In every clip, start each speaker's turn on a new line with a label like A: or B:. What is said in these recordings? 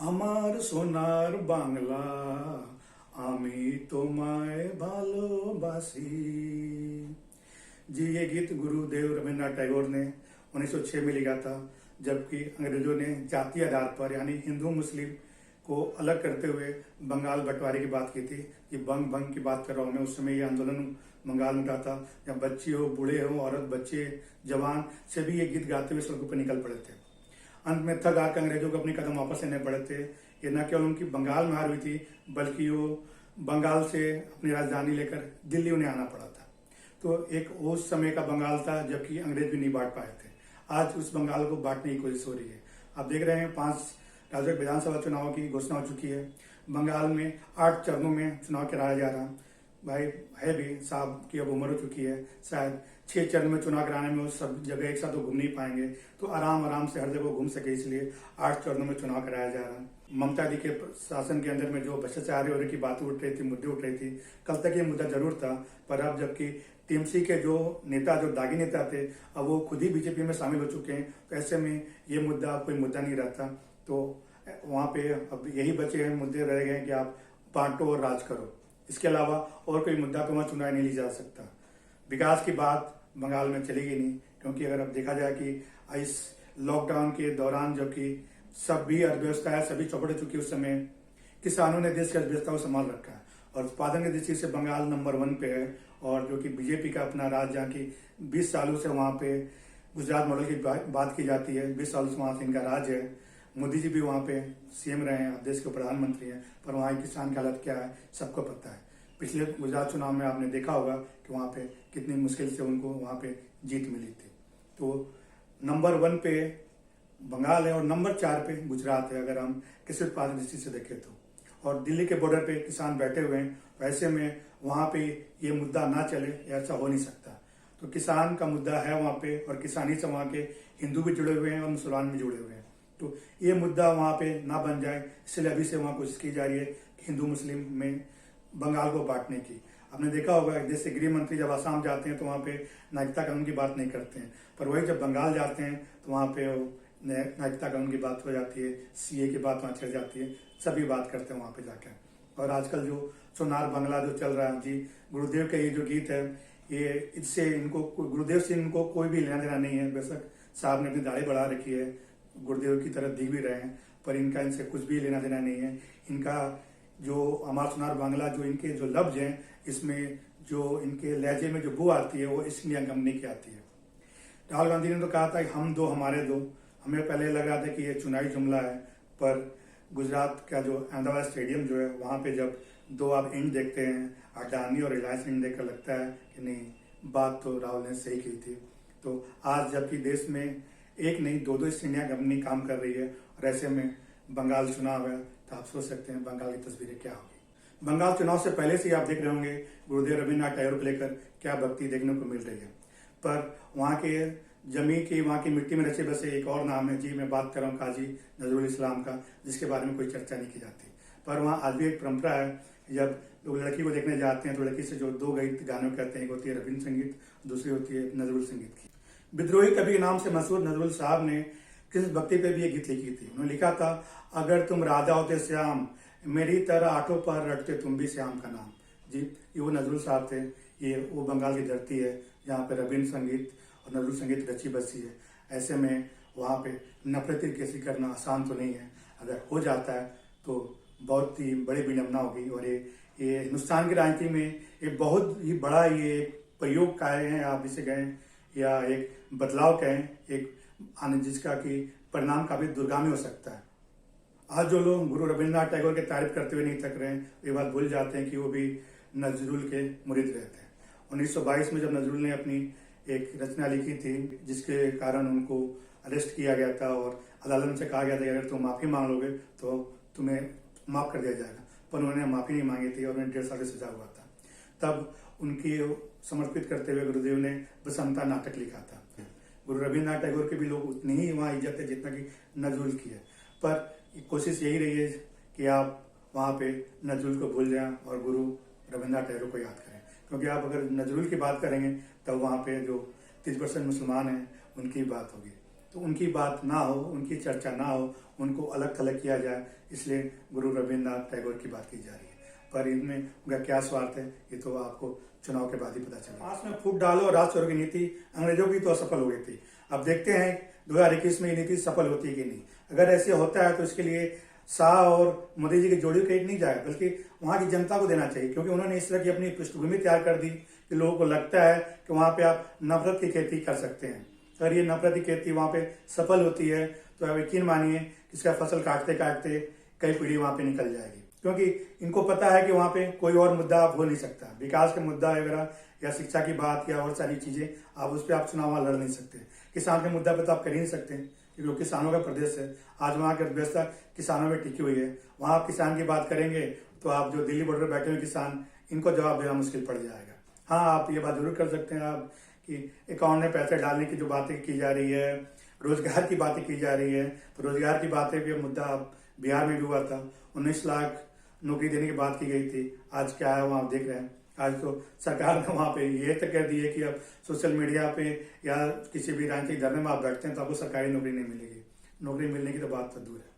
A: আমার সোনার বাংলা আমি তোমায় ভালোবাসি। जी, ये गीत गुरुदेव रविन्द्रनाथ टैगोर ने 1906 में लिखा था, जबकि अंग्रेजों ने जातीय आधार पर यानी हिंदू मुस्लिम को अलग करते हुए बंगाल बंटवारे की बात की थी। ये बंग भंग की बात कर रहा हूँ मैं। उस समय ये आंदोलन बंगाल में उठा था, जब बच्चे हो, बूढ़े हो, औरत, बच्चे, जवान सभी ये गीत गाते हुए सड़कों पर निकल पड़े थे। अंत में थक आकर अंग्रेजों को अपनी कदम वापस लेने पड़े थे। ये न केवल उनकी बंगाल में हार हुई थी, बल्कि वो बंगाल से अपनी राजधानी लेकर दिल्ली उन्हें आना पड़ा था। तो एक उस समय का बंगाल था जबकि अंग्रेज भी नहीं बांट पाए थे। आज उस बंगाल को बांटने की कोशिश हो रही है। आप देख रहे हैं 5 राज्यों के विधानसभा चुनाव की घोषणा हो चुकी है। बंगाल में 8 चरणों में चुनाव कराया जा रहा। भाई है भी साहब की अब उम्र हो चुकी है, शायद 6 चरण में चुनाव कराने में वो सब जगह एक साथ तो घूम नहीं पाएंगे, तो आराम से हर जगह घूम सके इसलिए 8 चरणों में चुनाव कराया जा रहा है। ममता दी के शासन के अंदर में जो भ्रष्टाचार होने की बातें उठ रही थी, मुद्दे उठ रही थी, कल तक ये मुद्दा जरूर था, पर अब जबकि टीएमसी के जो नेता, जो दागी नेता थे, अब वो खुद ही बीजेपी में शामिल हो चुके हैं, तो ऐसे में ये मुद्दा कोई मुद्दा नहीं रहता। तो वहां पे अब यही बचे हैं मुद्दे रह गए कि आप बांटो और राज करो। इसके अलावा और कोई मुद्दा पे वहां चुनाव नहीं ली जा सकता। विकास की बात बंगाल में चलेगी नहीं, क्योंकि अगर अब देखा जाए कि इस लॉकडाउन के दौरान जबकि सभी अर्थव्यवस्था है, सभी चौपट हो चुकी है, उस समय किसानों ने देश की अर्थव्यवस्था को संभाल रखा है और उत्पादन की दृष्टि से बंगाल नंबर 1 पे है। और जो कि बीजेपी का अपना राज्य, जहाँ की 20 सालों से वहां पे गुजरात मॉडल की बात की जाती है, 20 सालों से वहां से इनका राज्य है। मोदी जी भी वहां पे सीएम रहे हैं, देश के प्रधानमंत्री हैं, पर वहां किसान की हालत क्या है सबको पता है। पिछले गुजरात चुनाव में आपने देखा होगा कि वहां पे कितनी मुश्किल से उनको वहां पे जीत मिली थी। तो नंबर 1 पे बंगाल है और नंबर 4 पे गुजरात है, अगर हम किसी उत्पादन दृष्टि से देखें तो। और दिल्ली के बॉर्डर पे किसान बैठे हुए हैं, ऐसे में वहां पे ये मुद्दा ना चले, ऐसा हो नहीं सकता। तो किसान का मुद्दा है वहां पे, और किसानी से वहां के हिंदू भी जुड़े हुए हैं और मुसलमान भी जुड़े हुए हैं। तो ये मुद्दा वहां पे ना बन जाए, इसलिए अभी से वहां कोशिश की जा रही है कि हिंदू मुस्लिम में बंगाल को बांटने की। आपने देखा होगा देश के गृह मंत्री जब आसाम जाते हैं तो वहां पे नागरिकता कानून की बात नहीं करते हैं, पर वही जब बंगाल जाते हैं तो वहां पे नागरिकता कानून की बात हो जाती है, सीए की बात वहां चल जाती है, सभी बात करते हैं वहां पे जाकर। और आजकल जो सोनार बांग्ला जो चल रहा है जी, गुरुदेव का ये जो गीत है, ये इससे इनको गुरुदेव से इनको कोई भी लेना देना नहीं है। बेशक साहब ने अपनी दाढ़ी बढ़ा रखी है, गुरुदेव की तरफ दिख भी रहे हैं, पर इनका इनसे कुछ भी लेना देना नहीं है। इनका जो हमारा सोनार बांग्ला, जो इनके जो लफ्ज हैं, इसमें जो इनके लहजे में जो बू आती है वो ईस्ट इंडिया कंपनी की आती है। राहुल गांधी ने तो कहा था कि हम दो हमारे दो। हमें पहले लग रहा था कि ये चुनावी जुमला है, पर गुजरात का जो अहमदाबाद स्टेडियम जो है, वहां पे जब 2 आप इंड देखते हैं, अडानी और रिलायंस इंड देखकर लगता है कि नहीं, बात तो राहुल ने सही की थी। तो आज जबकि देश में एक नहीं 2 ईस्ट इंडिया कंपनी काम कर रही है, और ऐसे में बंगाल चुनाव है, तो आप सोच सकते हैं बंगाल की तस्वीरें क्या होगी। बंगाल चुनाव से पहले से ही आप देख रहे होंगे गुरुदेव रविन्द्रनाथ टैगोर को लेकर क्या भक्ति देखने को मिल रही है। पर वहाँ के जमी की, वहाँ की मिट्टी में रचे बसे एक और नाम है जी, मैं बात कर रहा हूँ काजी नजरुल इस्लाम का, जिसके बारे में कोई चर्चा नहीं की जाती। पर वहाँ आज भी एक परंपरा है, जब लोग लड़की को देखने जाते हैं तो लड़की से जो 2 गीत गाने कहते हैं, एक होती है रविंद्र संगीत, दूसरी होती है नजरुल संगीत की। विद्रोही कवि के नाम से मशहूर नजरुल साहब ने किस भक्ति पे भी ये गीत लिखी थी। उन्होंने लिखा था, अगर तुम राजा होते श्याम, मेरी तरह आठों पर रटते तुम भी श्याम का नाम। जी, ये वो नजरुल साहब थे। ये वो बंगाल की धरती है जहाँ पे रविंद्र संगीत और नजरुल संगीत रची बसी है। ऐसे में वहाँ पे नफरती कैसी करना आसान तो नहीं है, अगर हो जाता है तो बहुत ही बड़ी विडंबना होगी। और ये हिंदुस्तान की राजनीति में ये बहुत ही बड़ा ये प्रयोग कहे हैं आप इसे कहें, या एक बदलाव कहें, एक जिसका कि परिणाम काफी दुर्गामी हो सकता है। आज जो लोग गुरु रविन्द्रनाथ टैगोर की तारीफ करते हुए नहीं थक रहे हैं, ये बात भूल जाते हैं कि वो भी नजरुल के मुरीद रहे थे। 1922 में जब नजरुल ने अपनी एक रचना लिखी थी, जिसके कारण उनको अरेस्ट किया गया था और अदालत से कहा गया था कि अगर तुम माफी मांग लोगे तो तुम्हें माफ कर दिया जाएगा, पर उन्होंने माफी नहीं मांगी थी और उन्हें 1.5 साल की सजा हुआ था। तब उनकी समर्पित करते हुए गुरुदेव ने बसंता नाटक लिखा था। गुरु रविन्द्रनाथ टैगोर की भी लोग उतनी ही वहाँ इज्जत है जितना कि नजरुल की है, पर कोशिश यही रही है कि आप वहाँ पे नजरुल को भूल जाएं और गुरु रविन्द्रनाथ टैगोर को याद करें। क्योंकि आप अगर नजरुल की बात करेंगे तब वहाँ पे जो 30% मुसलमान हैं उनकी बात होगी। तो उनकी बात ना हो, उनकी चर्चा ना हो, उनको अलग थलग किया जाए, इसलिए गुरु रविन्द्रनाथ टैगोर की बात की जा रही है। पर इनमें उनका क्या स्वार्थ है, ये तो आपको चुनाव के बाद ही पता चलेगा। पास में फूट डालो और राज चोरों की नीति अंग्रेजों की तो असफल हो गई थी। अब देखते हैं 2021 में ये नीति सफल होती है कि नहीं। अगर ऐसे होता है तो इसके लिए शाह और मोदी जी की जोड़ी क्रेडिट नहीं जाए, बल्कि वहां की जनता को देना चाहिए, क्योंकि उन्होंने इस तरह की अपनी पृष्ठभूमि तैयार कर दी कि लोगों को लगता है कि वहां पे आप नफरत की खेती कर सकते हैं। अगर ये नफरत की खेती वहां पे सफल होती है तो आप यकीन मानिए कि इसका फसल काटते काटते कई पीढ़ी वहां पे निकल जाएगी, क्योंकि इनको पता है कि वहां पे कोई और मुद्दा हो नहीं सकता। विकास का मुद्दा वगैरह या शिक्षा की बात या और सारी चीजें आप उस पर आप चुनाव लड़ नहीं सकते। किसान के मुद्दा पर तो आप कर ही नहीं सकते, क्योंकि किसानों का प्रदेश है। आज वहाँ की अर्थव्यवस्था किसानों में टिकी हुई है। वहाँ आप किसान की बात करेंगे तो आप जो दिल्ली बॉर्डर पर बैठे हुए किसान, इनको जवाब देना मुश्किल पड़ जाएगा। हाँ, आप ये बात जरूर कर सकते हैं आप कि अकाउंट में पैसे डालने की जो बातें की जा रही है, रोजगार की बातें की जा रही है, तो रोजगार की बातें भी मुद्दा बिहार में भी हुआ था। 19 लाख नौकरी देने की बात की गई थी। आज क्या है वहाँ आप देख रहे हैं। आज तो सरकार ने वहाँ पे ये तक कह दी है कि अब सोशल मीडिया पे या किसी भी राजनीतिक धरने में आप बैठते हैं तो आपको सरकारी नौकरी नहीं मिलेगी। नौकरी मिलने की तो बात तो दूर है।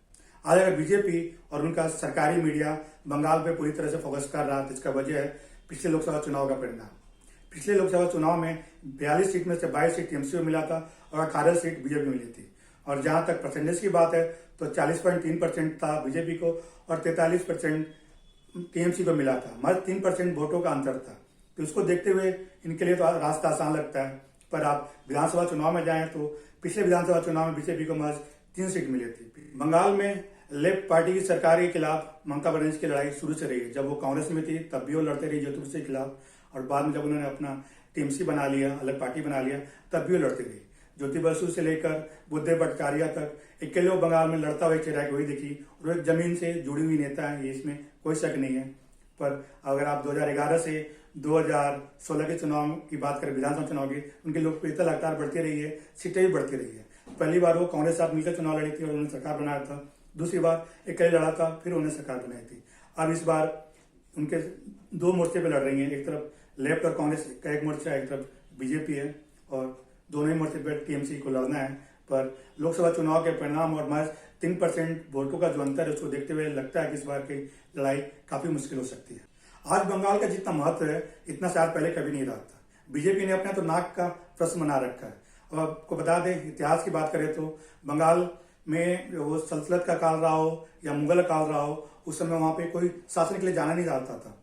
A: आज अगर बीजेपी और उनका सरकारी मीडिया बंगाल पे पूरी तरह से फोकस कर रहा है तो इसका वजह है पिछले लोकसभा चुनाव का परिणाम। पिछले लोकसभा चुनाव में 42 सीट में से 22 सीट टीएमसी को मिला था और 18 सीट बीजेपी मिली थी। और जहां तक परसेंटेज की बात है तो 40.3% था बीजेपी को और 43% टीएमसी को मिला था। मात्र 3% वोटों का अंतर था। तो इसको देखते हुए इनके लिए तो रास्ता आसान लगता है। पर आप विधानसभा चुनाव में जाएं तो पिछले विधानसभा चुनाव में बीजेपी को महज 3 सीट मिली थी। बंगाल में लेफ्ट पार्टी की सरकार के खिलाफ ममता बनर्जी की लड़ाई शुरू से रही है। जब वो कांग्रेस में थी तब भी वो लड़ते रही ज्योतिबसु के खिलाफ, और बाद में जब उन्होंने अपना टीएमसी बना लिया, अलग पार्टी बना लिया, तब भी वो लड़ती रही। ज्योतिबसु से लेकर बुद्धदेव भट्टाचार्य तक अकेले वो बंगाल में लड़ता हुआ चेहरा वही दिखी। और एक जमीन से जुड़ी हुई नेता है, ये इसमें कोई शक नहीं है। पर अगर आप 2011 से 2016 के चुनाव की बात करें, विधानसभा चुनाव की, उनकी लोकप्रियता लगातार बढ़ती रही है, सीटें भी बढ़ती रही है। पहली बार वो कांग्रेस साथ मिलकर चुनाव लड़ी थी और उन्होंने सरकार बनाया था। दूसरी बार अकेले लड़ा था, फिर उन्होंने सरकार बनाई थी। अब इस बार उनके 2 मोर्चे पे लड़ रही हैं। एक तरफ लेफ्ट और कांग्रेस का एक मोर्चा, एक तरफ बीजेपी है, और दोनों ही मोर्चे पर टीएमसी को लड़ना है। पर लोकसभा चुनाव के परिणाम और महज 3% वोटों का जो अंतर है उसको देखते हुए लगता है कि इस बार की लड़ाई काफी मुश्किल हो सकती है। आज बंगाल का जितना महत्व है इतना शायद पहले कभी नहीं रहा था। बीजेपी ने अपना तो नाक का प्रश्न बना रखा है। अब आपको बता दें, इतिहास की बात करें तो बंगाल में वो सल्तनत का काल रहा हो या मुगल काल रहा हो, उस समय वहां पे कोई शासन के लिए जाना नहीं जाता था।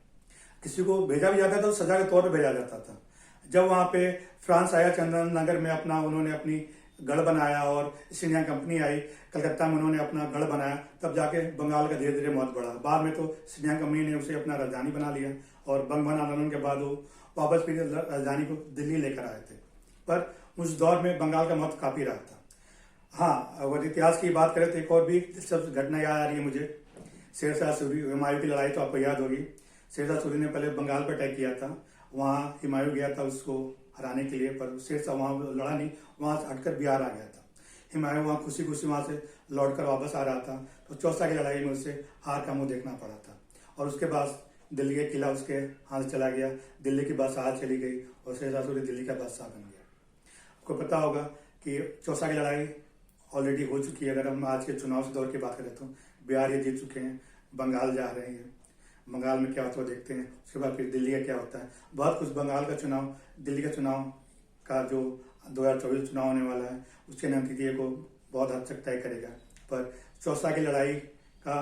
A: किसी को भेजा भी जाता था तो सजा के तौर पर भेजा जाता था। जब वहां पे फ्रांस आया, चंदन नगर में उन्होंने अपनी गढ़ बनाया और ईस्ट इंडिया कंपनी आई, कलकत्ता में उन्होंने अपना गढ़ बनाया, तब जाके बंगाल का धीरे धीरे महत्व बढ़ा। बाद में तो ईस्ट इंडिया कंपनी ने उसे अपना राजधानी बना लिया और बंगबन आंदोलन के बाद वो वापस फिर राजधानी को दिल्ली लेकर आए थे। पर उस दौर में बंगाल का महत्व काफी रहा था। हाँ, अगर इतिहास की बात करें तो एक और भी दिलचस्प घटना याद आ रही है मुझे। शेरशाह सूरी हुमायूं की लड़ाई तो आपको याद होगी। शेरशाह सूरी ने पहले बंगाल पर अटैक किया था, वहां हुमायूं गया था उसको हराने के लिए, पर शेरशाह वहां लड़ा नहीं, वहां से हटकर बिहार आ गया था। हुमायूं वहां खुशी खुशी वहां से लौटकर वापस आ रहा था, तो चौसा की लड़ाई में उसे हार का मुंह देखना पड़ा था। और उसके बाद दिल्ली का किला उसके हाथ से चला गया, दिल्ली की बादशाह चली गई और शेरशाह सूरी दिल्ली का बादशाह बन गया। आपको पता होगा कि चौसा की लड़ाई ऑलरेडी हो चुकी है। अगर हम आज के चुनाव से दौर की बात करें तो बिहार ये जीत चुके हैं, बंगाल जा रहे हैं। बंगाल में क्या होता है देखते हैं, उसके बाद फिर दिल्ली का क्या होता है। बहुत कुछ बंगाल का चुनाव, दिल्ली का चुनाव का जो 2024 चुनाव होने वाला है उसके नतीजे को बहुत हद तक तय करेगा। पर चौसा की लड़ाई का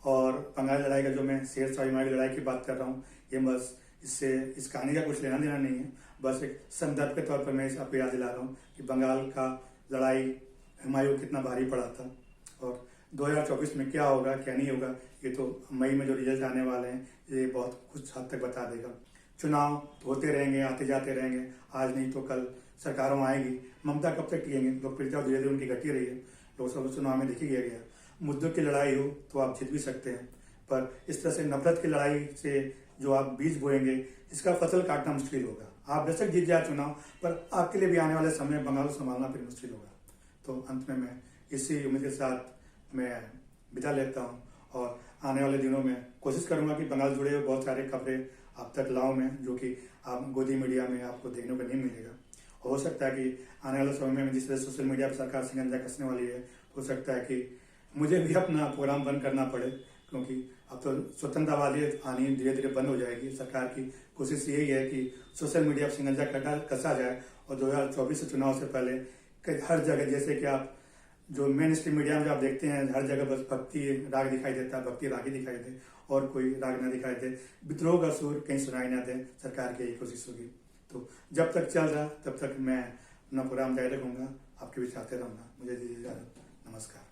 A: और बंगाल लड़ाई का जो मैं शेरशाह हुमायूं की लड़ाई की बात कर रहा हूँ, ये बस इससे इस कहानी का कुछ लेना देना नहीं है। बस एक संदर्भ के तौर पर मैं आपको याद दिला रहा हूँ कि बंगाल का लड़ाई हुमायूं कितना भारी पड़ा था और 2024 में क्या होगा क्या नहीं होगा, ये तो मई में जो रिजल्ट आने वाले हैं ये बहुत कुछ हद तक बता देगा। चुनाव होते रहेंगे, आते जाते रहेंगे, आज नहीं तो कल सरकारों आएगी। ममता कब तक टिकेंगे, लोकप्रियता धीरे धीरे उनकी घटी रही है। लोकसभा चुनाव में देखी गया मुद्दों की लड़ाई हो तो आप जीत भी सकते हैं, पर इस तरह से नफरत की लड़ाई से जो आप बीज बोएंगे इसका फसल काटना मुश्किल होगा। आप बेशक जीत जाए चुनाव, पर आपके लिए भी आने वाले समय बंगाल को संभालना फिर मुश्किल होगा। तो अंत में मैं इसी उम्मीद के साथ मैं विदा लेता हूँ और आने वाले दिनों में कोशिश करूंगा कि बंगाल जुड़े हुए बहुत सारे खबरें आप तक लाऊं मैं, जो कि आप गोदी मीडिया में आपको देखने को नहीं मिलेगा। हो सकता है कि आने वाले समय में जिस तरह सोशल मीडिया पर सरकार शिकंजा कसने वाली है, हो सकता है कि मुझे भी अपना प्रोग्राम बंद करना पड़े, क्योंकि अब तो स्वतंत्रता वाली आनी धीरे धीरे बंद हो जाएगी। सरकार की कोशिश यही है कि सोशल मीडिया पर शिकंजा कसा जाए और 2024 से चुनाव से पहले हर जगह, जैसे कि आप जो मेन स्ट्रीम मीडिया में जो आप देखते हैं, हर जगह बस भक्ति राग दिखाई देता है, भक्ति राग ही दिखाई दे और कोई राग ना दिखाई दे, विद्रोह का सुर कहीं सुनाई ना दे। सरकार की यही कोशिश होगी। तो जब तक चल रहा तब तक मैं अपना प्रोग्राम जारी रखूंगा, आपके भी चाहते रहूंगा। मुझे दीजिए इजाजत। नमस्कार।